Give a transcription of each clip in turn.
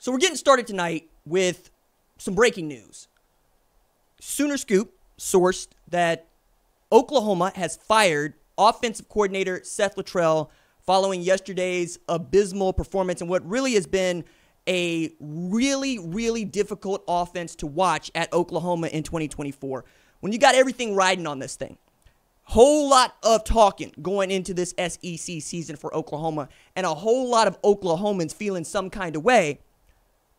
So we're getting started tonight with some breaking news. Sooner Scoop sourced that Oklahoma has fired offensive coordinator Seth Littrell following yesterday's abysmal performance and what really has been a really difficult offense to watch at Oklahoma in 2024. When you got everything riding on this thing, whole lot of talking going into this SEC season for Oklahoma, and a whole lot of Oklahomans feeling some kind of way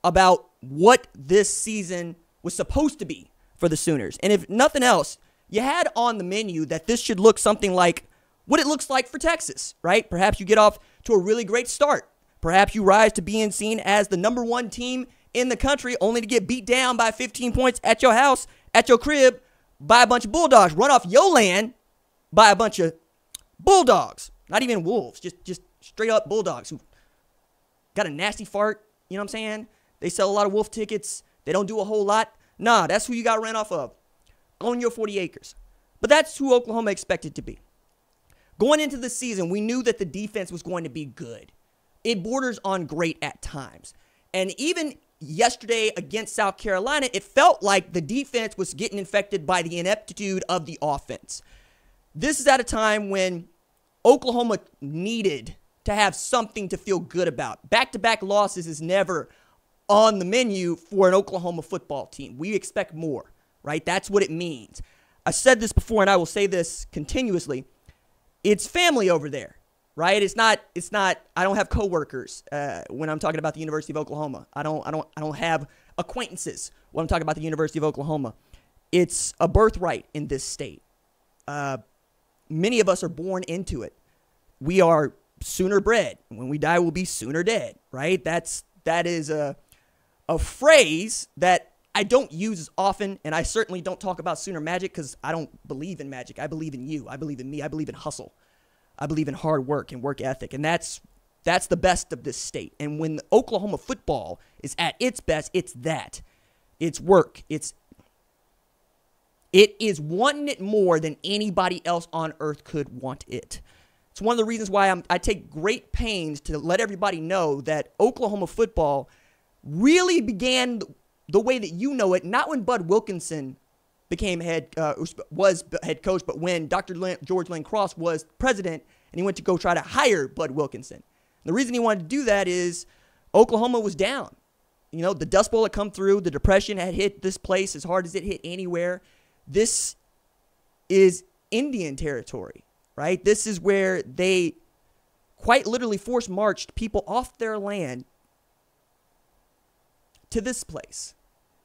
about what this season was supposed to be for the Sooners. And if nothing else, you had on the menu that this should look something like what it looks like for Texas, right? Perhaps you get off to a really great start. Perhaps you rise to being seen as the number one team in the country, only to get beat down by 15 points at your house, at your crib, by a bunch of Bulldogs, run off your land by a bunch of Bulldogs. Not even wolves, just straight up Bulldogs who got a nasty fart, you know what I'm saying? They sell a lot of wolf tickets. They don't do a whole lot. Nah, that's who you got ran off of. Own your 40 acres. But that's who Oklahoma expected to be. Going into the season, we knew that the defense was going to be good. It borders on great at times. And even yesterday against South Carolina, it felt like the defense was getting infected by the ineptitude of the offense. This is at a time when Oklahoma needed to have something to feel good about. Back-to-back losses is never on the menu for an Oklahoma football team. We expect more, right? That's what it means. I said this before, and I will say this continuously. It's family over there, right? It's not, I don't have coworkers when I'm talking about the University of Oklahoma. I don't have acquaintances when I'm talking about the University of Oklahoma. It's a birthright in this state. Many of us are born into it. We are Sooner bred. When we die, we'll be Sooner dead, right? That is a phrase that I don't use as often, and I certainly don't talk about Sooner magic because I don't believe in magic. I believe in you. I believe in me. I believe in hustle. I believe in hard work and work ethic, and that's the best of this state. And when Oklahoma football is at its best, it's that. It's work. It is wanting it more than anybody else on earth could want it. It's one of the reasons why I take great pains to let everybody know that Oklahoma football really began the way that you know it, not when Bud Wilkinson was head coach, but when George Lane Cross was president and he went to go try to hire Bud Wilkinson. The reason he wanted to do that is Oklahoma was down. You know, the Dust Bowl had come through. The Depression had hit this place as hard as it hit anywhere. This is Indian territory, right? This is where they quite literally force-marched people off their land to this place.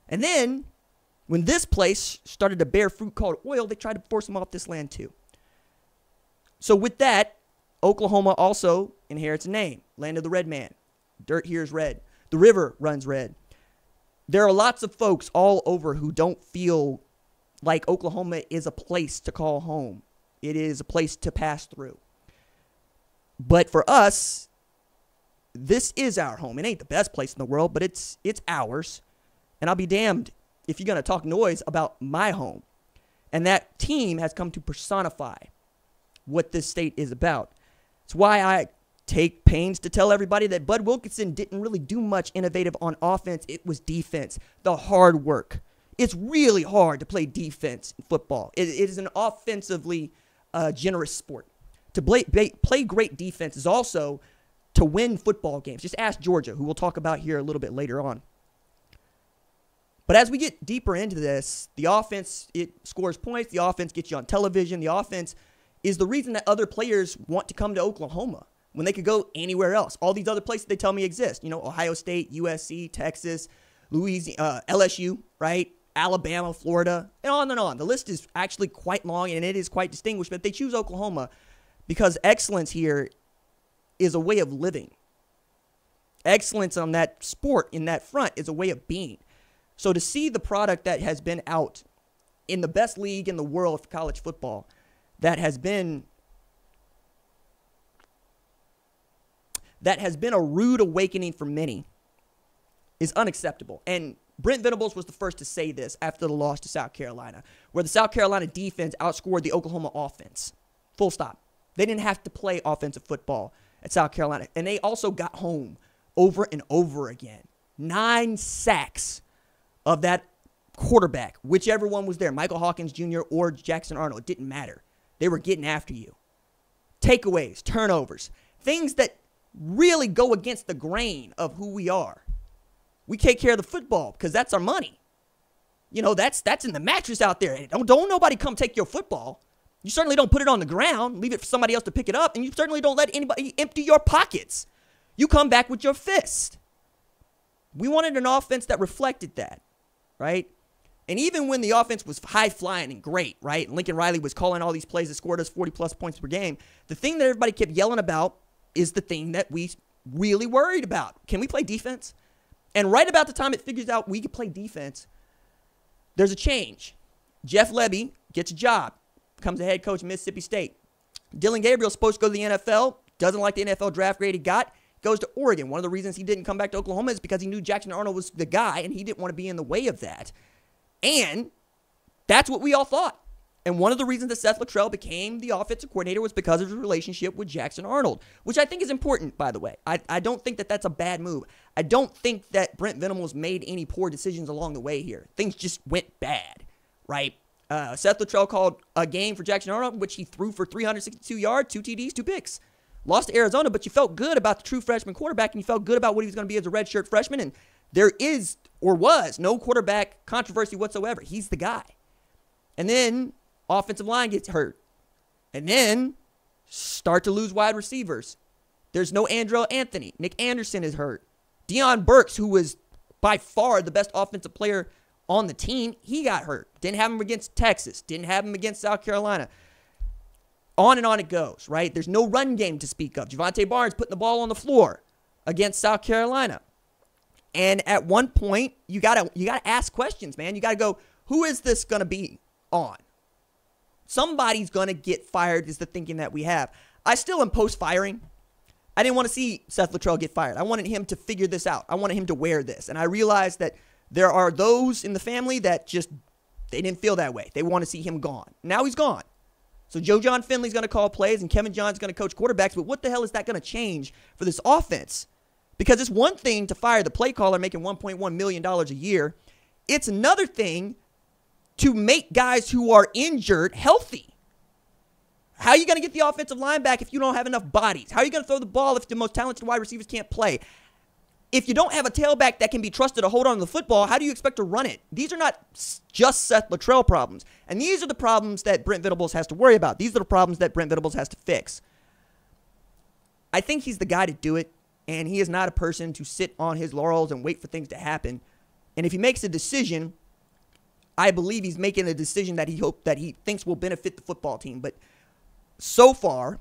And then, when this place started to bear fruit called oil, they tried to force them off this land too. So with that, Oklahoma also inherits a name, Land of the Red Man. Dirt here is red. The river runs red. There are lots of folks all over who don't feel like Oklahoma is a place to call home. It is a place to pass through. But for us, this is our home. It ain't the best place in the world, but it's ours. And I'll be damned if you're going to talk noise about my home. And that team has come to personify what this state is about. It's why I take pains to tell everybody that Bud Wilkinson didn't really do much innovative on offense. It was defense, the hard work. It's really hard to play defense in football. It is an offensively generous sport. To play great defense is also to win football games. Just ask Georgia, who we'll talk about here a little bit later on. But as we get deeper into this, the offense, it scores points. The offense gets you on television. The offense is the reason that other players want to come to Oklahoma when they could go anywhere else. All these other places they tell me exist. You know, Ohio State, USC, Texas, Louisiana, LSU, right? Alabama, Florida, and on and on. The list is actually quite long, and it is quite distinguished. But they choose Oklahoma because excellence here is a way of living. Excellence on that sport in that front is a way of being. So to see the product that has been out in the best league in the world for college football, that has been a rude awakening for many, is unacceptable. And Brent Venables was the first to say this after the loss to South Carolina, where the South Carolina defense outscored the Oklahoma offense. Full stop. They didn't have to play offensive football at South Carolina. And they also got home over and over again. 9 sacks of that quarterback, whichever one was there, Michael Hawkins Jr. or Jackson Arnold. It didn't matter. They were getting after you. Takeaways, turnovers, things that really go against the grain of who we are. We take care of the football because that's our money. You know, that's in the mattress out there. Don't nobody come take your football. You certainly don't put it on the ground, leave it for somebody else to pick it up, and you certainly don't let anybody empty your pockets. You come back with your fist. We wanted an offense that reflected that, right? And even when the offense was high-flying and great, right, Lincoln Riley was calling all these plays that scored us 40-plus points per game, the thing that everybody kept yelling about is the thing that we really worried about. Can we play defense? And right about the time it figures out we can play defense, there's a change. Jeff Lebby gets a job, becomes the head coach of Mississippi State. Dylan Gabriel's supposed to go to the NFL, doesn't like the NFL draft grade he got, goes to Oregon. One of the reasons he didn't come back to Oklahoma is because he knew Jackson Arnold was the guy, and he didn't want to be in the way of that. And that's what we all thought. And one of the reasons that Seth Littrell became the offensive coordinator was because of his relationship with Jackson Arnold, which I think is important, by the way. I don't think that that's a bad move. I don't think that Brent Venables made any poor decisions along the way here. Things just went bad, right? Seth Littrell called a game for Jackson Arnold, which he threw for 362 yards, 2 TDs, 2 picks. Lost to Arizona, but you felt good about the true freshman quarterback, and you felt good about what he was going to be as a redshirt freshman, and there is or was no quarterback controversy whatsoever. He's the guy. And then offensive line gets hurt. And then start to lose wide receivers. There's no Andrell Anthony. Nick Anderson is hurt. Deion Burks, who was by far the best offensive player on the team, he got hurt. Didn't have him against Texas. Didn't have him against South Carolina. On and on it goes, right? There's no run game to speak of. Javante Barnes putting the ball on the floor against South Carolina. And at one point, you gotta ask questions, man. You gotta go, who is this gonna be on? Somebody's gonna get fired is the thinking that we have. I still am post-firing. I didn't want to see Seth Littrell get fired. I wanted him to figure this out. I wanted him to wear this. And I realized that there are those in the family that just, they didn't feel that way. They want to see him gone. Now he's gone. So Joe John Finley's going to call plays and Kevin John's going to coach quarterbacks. But what the hell is that going to change for this offense? Because it's one thing to fire the play caller making $1.1 million a year. It's another thing to make guys who are injured healthy. How are you going to get the offensive line back if you don't have enough bodies? How are you going to throw the ball if the most talented wide receivers can't play? If you don't have a tailback that can be trusted to hold on to the football, how do you expect to run it? These are not just Seth Littrell problems. And these are the problems that Brent Venables has to worry about. These are the problems that Brent Venables has to fix. I think he's the guy to do it, and he is not a person to sit on his laurels and wait for things to happen. And if he makes a decision, I believe he's making a decision that he thinks will benefit the football team. But so far,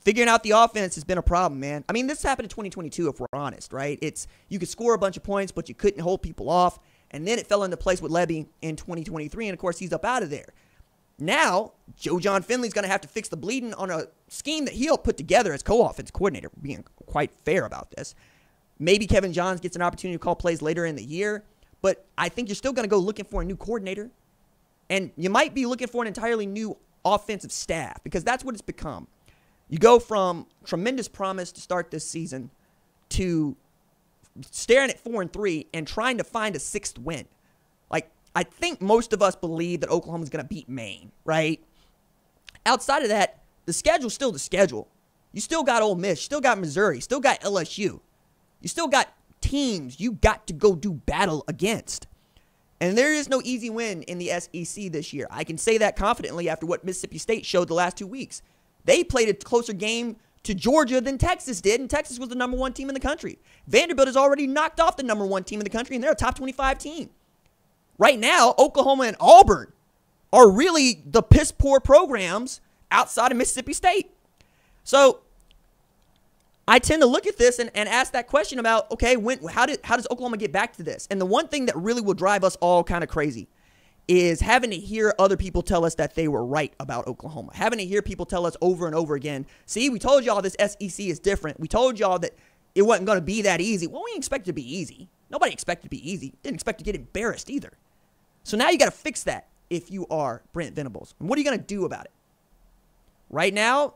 figuring out the offense has been a problem, man. I mean, this happened in 2022, if we're honest, right? You could score a bunch of points, but you couldn't hold people off. And then it fell into place with Lebby in 2023, and of course, he's up out of there. Now, Joe John Finley's going to have to fix the bleeding on a scheme that he'll put together as co-offense coordinator, being quite fair about this. Maybe Kevin Johns gets an opportunity to call plays later in the year, but I think you're still going to go looking for a new coordinator. And you might be looking for an entirely new offensive staff, because that's what it's become. You go from tremendous promise to start this season to staring at 4-3 and trying to find a 6th win. Like, I think most of us believe that Oklahoma's going to beat Maine, right? Outside of that, the schedule's still the schedule. You still got Ole Miss, you still got Missouri, you still got LSU. You still got teams you got to go do battle against. And there is no easy win in the SEC this year. I can say that confidently after what Mississippi State showed the last 2 weeks. They played a closer game to Georgia than Texas did, and Texas was the number 1 team in the country. Vanderbilt has already knocked off the number 1 team in the country, and they're a top 25 team. Right now, Oklahoma and Auburn are really the piss-poor programs outside of Mississippi State. So I tend to look at this and ask that question about, okay, how does Oklahoma get back to this? And the one thing that really will drive us all kind of crazy is having to hear other people tell us that they were right about Oklahoma. Having to hear people tell us over and over again, see, we told y'all this SEC is different. We told y'all that it wasn't going to be that easy. Well, we didn't expect it to be easy. Nobody expected it to be easy. Didn't expect to get embarrassed either. So now you got to fix that if you are Brent Venables. And what are you going to do about it? Right now,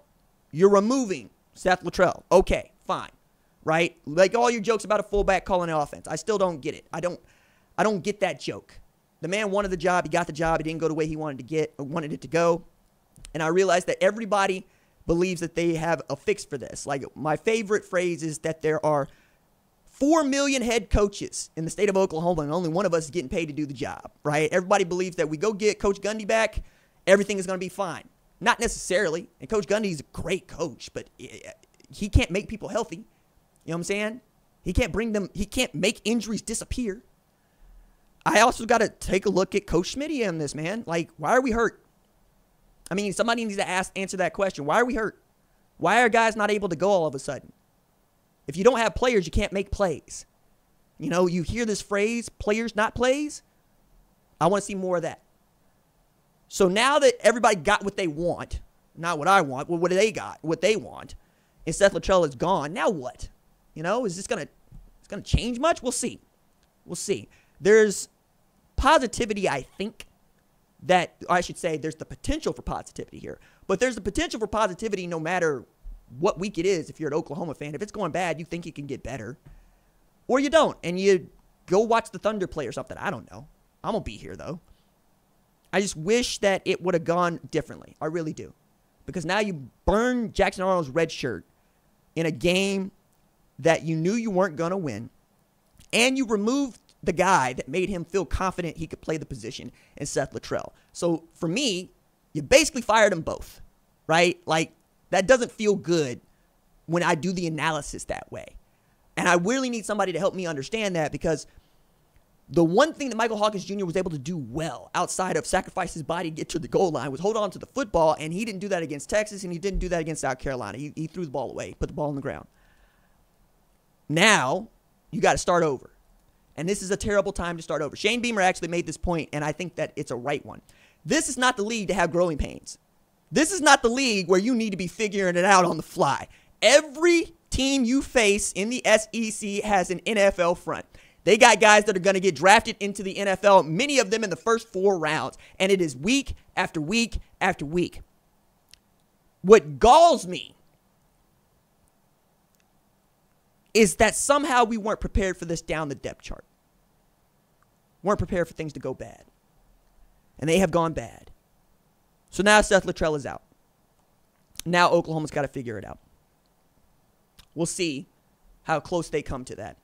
you're removing Seth Littrell. Okay, fine. right? Like all your jokes about a fullback calling an offense. I still don't get it. I don't get that joke. The man wanted the job. He got the job. It didn't go the way he wanted it to go. And I realized that everybody believes that they have a fix for this. Like, my favorite phrase is that there are 4 million head coaches in the state of Oklahoma, and only one of us is getting paid to do the job, right? Everybody believes that we go get Coach Gundy back, everything is going to be fine. Not necessarily. And Coach Gundy is a great coach, but he can't make people healthy. You know what I'm saying? He can't make injuries disappear. I also got to take a look at Coach Smitty on this, man. Like, why are we hurt? I mean, somebody needs to answer that question. Why are we hurt? Why are guys not able to go all of a sudden? If you don't have players, you can't make plays. You know, you hear this phrase, players, not plays. I want to see more of that. So now that everybody got what they want, not what I want, well, what they got, what they want, and Seth Littrell is gone, now what? You know, is this gonna change much? We'll see. We'll see. There's positivity, I think, that I should say there's the potential for positivity here. But there's the potential for positivity no matter what week it is if you're an Oklahoma fan. If it's going bad, you think it can get better. Or you don't, and you go watch the Thunder play or something. I don't know. I'm going to be here, though. I just wish that it would have gone differently. I really do. Because now you burn Jackson Arnold's red shirt in a game that you knew you weren't going to win, and you removed the guy that made him feel confident he could play the position in Seth Littrell. So for me, you basically fired them both, right? Like, that doesn't feel good when I do the analysis that way. And I really need somebody to help me understand that, because the one thing that Michael Hawkins Jr. was able to do well outside of sacrifice his body to get to the goal line was hold on to the football, and he didn't do that against Texas, and he didn't do that against South Carolina. He threw the ball away, put the ball on the ground. Now, you got to start over. And this is a terrible time to start over. Shane Beamer actually made this point, and I think that it's a right one. This is not the league to have growing pains. This is not the league where you need to be figuring it out on the fly. Every team you face in the SEC has an NFL front. They got guys that are going to get drafted into the NFL, many of them in the first 4 rounds, and it is week after week after week. What galls me is that somehow we weren't prepared for this down the depth chart. Weren't prepared for things to go bad. And they have gone bad. So now Seth Littrell is out. Now Oklahoma's got to figure it out. We'll see how close they come to that.